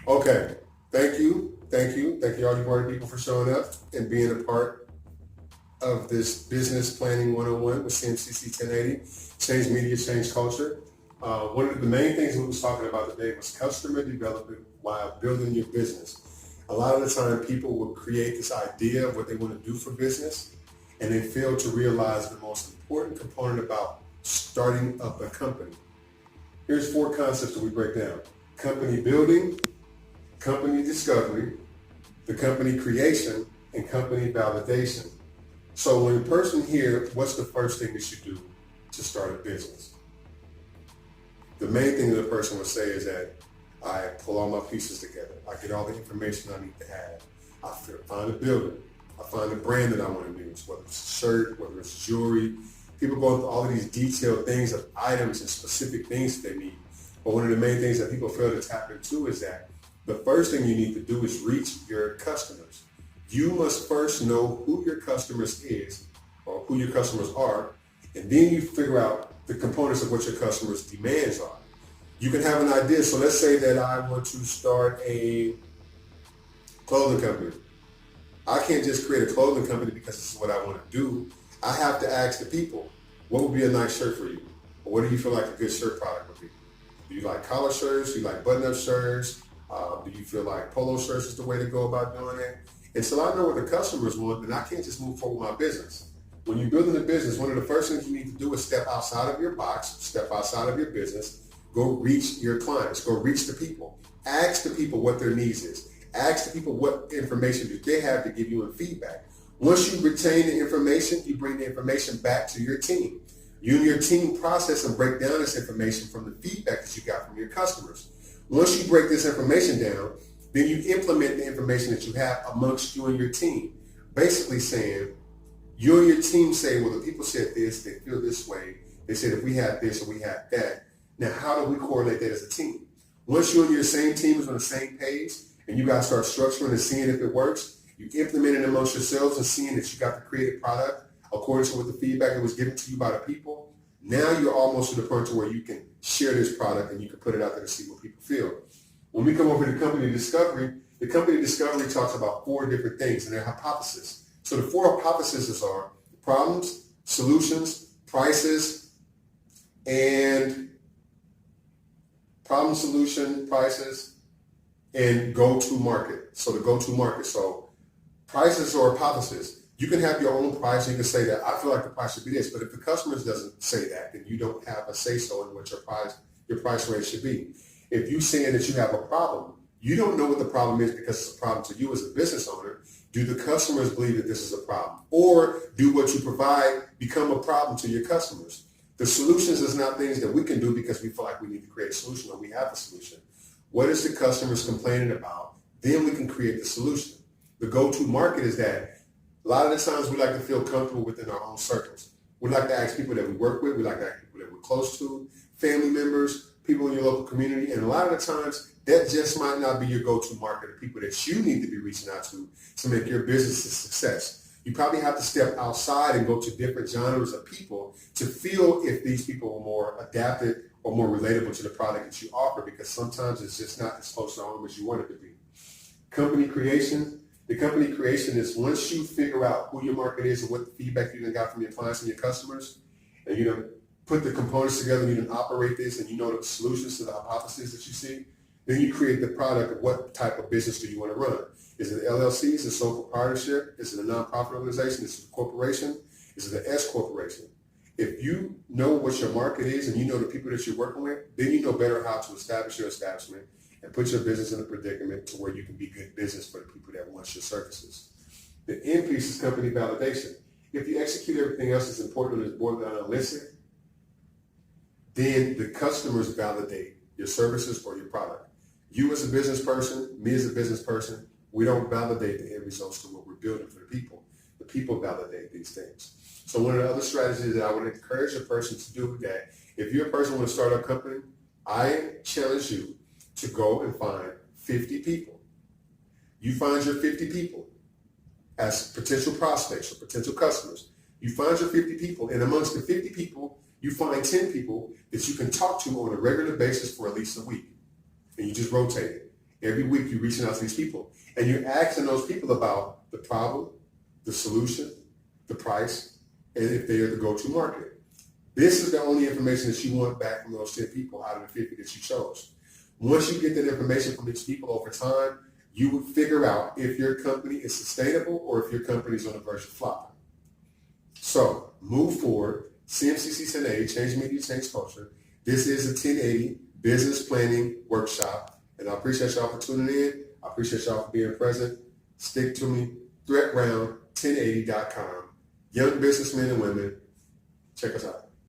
Okay. Thank you. Thank you. Thank you, all you party people, for showing up and being a part of this business planning 101 with CMCC 1080, change media, change culture. One of the main things we was talking about today was customer development while building your business. A lot of the time people will create this idea of what they want to do for business and they fail to realize the most important component about starting up a company. Here's four concepts that we break down: company building, company discovery, the company creation, and company validation. So when a person here, what's the first thing that you do to start a business? The main thing that a person would say is that I pull all my pieces together. I get all the information I need to have. I find a building. I find a brand that I want to use, whether it's a shirt, whether it's jewelry. People go through all of these detailed things of items and specific things that they need. But one of the main things that people fail to tap into is that the first thing you need to do is reach your customers. You must first know who your customers is or who your customers are, and then you figure out the components of what your customers' demands are. You can have an idea. So let's say that I want to start a clothing company. I can't just create a clothing company because this is what I want to do. I have to ask the people, what would be a nice shirt for you? Or what do you feel like a good shirt product would be? Do you like collar shirts? Do you like button-up shirts? Do you feel like polo shirts is the way to go about doing it? And so I know what the customers want, and I can't just move forward with my business. When you're building a business, one of the first things you need to do is step outside of your box, step outside of your business, go reach your clients, go reach the people. Ask the people what their needs is. Ask the people what information do they have to give you in feedback. Once you retain the information, you bring the information back to your team. You and your team process and break down this information from the feedback that you got from your customers. Once you break this information down, then you implement the information that you have amongst you and your team. Basically saying, you and your team say, well, the people said this, they feel this way. They said if we had this or we had that. Now, how do we correlate that as a team? Once you and your same team is on the same page and you guys start structuring and seeing if it works, you implement it amongst yourselves and seeing that you got the created product according to what the feedback that was given to you by the people. Now you're almost to the point to where you can share this product and you can put it out there to see what people feel. When we come over to company discovery, the company discovery talks about four different things and their hypotheses. So the four hypotheses are problems, solutions, prices, and problem, solution, prices, and go-to market. So the go-to market. So prices or hypothesis. You can have your own price. You can say that I feel like the price should be this, but if the customer doesn't say that, then you don't have a say-so in what your price range should be. If you're saying that you have a problem, you don't know what the problem is because it's a problem to you as a business owner. Do the customers believe that this is a problem? Or do what you provide become a problem to your customers? The solutions is not things that we can do because we feel like we need to create a solution or we have a solution. What is the customers complaining about? Then we can create the solution. The go-to market is that a lot of the times we like to feel comfortable within our own circles. We like to ask people that we work with. We like to ask people that we're close to, family members, people in your local community. And a lot of the times that just might not be your go-to market of people that you need to be reaching out to make your business a success. You probably have to step outside and go to different genres of people to feel if these people are more adapted or more relatable to the product that you offer, because sometimes it's just not as close to home as you want it to be. Company creation. The company creation is once you figure out who your market is and what the feedback you got from your clients and your customers, and you know, put the components together and you can operate this and you know the solutions to the hypotheses that you see, then you create the product of what type of business do you want to run. Is it an LLC? Is it a sole proprietorship? Is it a nonprofit organization? Is it a corporation? Is it an S corporation? If you know what your market is and you know the people that you're working with, then you know better how to establish your establishment and put your business in a predicament to where you can be good business for the people that want your services. The end piece is company validation. If you execute everything else that's important on this board that I listed, then the customers validate your services or your product. You as a business person, me as a business person, we don't validate the end results to what we're building for the people. The people validate these things. So one of the other strategies that I would encourage a person to do that, if you're a person who wants to start a company, I challenge you to go and find 50 people. You find your 50 people as potential prospects or potential customers. You find your 50 people, and amongst the 50 people, you find 10 people that you can talk to on a regular basis for at least a week. And you just rotate it. Every week you're reaching out to these people and you're asking those people about the problem, the solution, the price, and if they are the go-to market. This is the only information that you want back from those 10 people out of the 50 that you chose. Once you get that information from these people over time, you would figure out if your company is sustainable or if your company is on the verge of flopping. So move forward. CMCC 1080, Change Media, Change Culture. This is a 1080 business planning workshop. And I appreciate y'all for tuning in. I appreciate y'all for being present. Stick to me. ThreatRound1080.com. Young businessmen and women, check us out.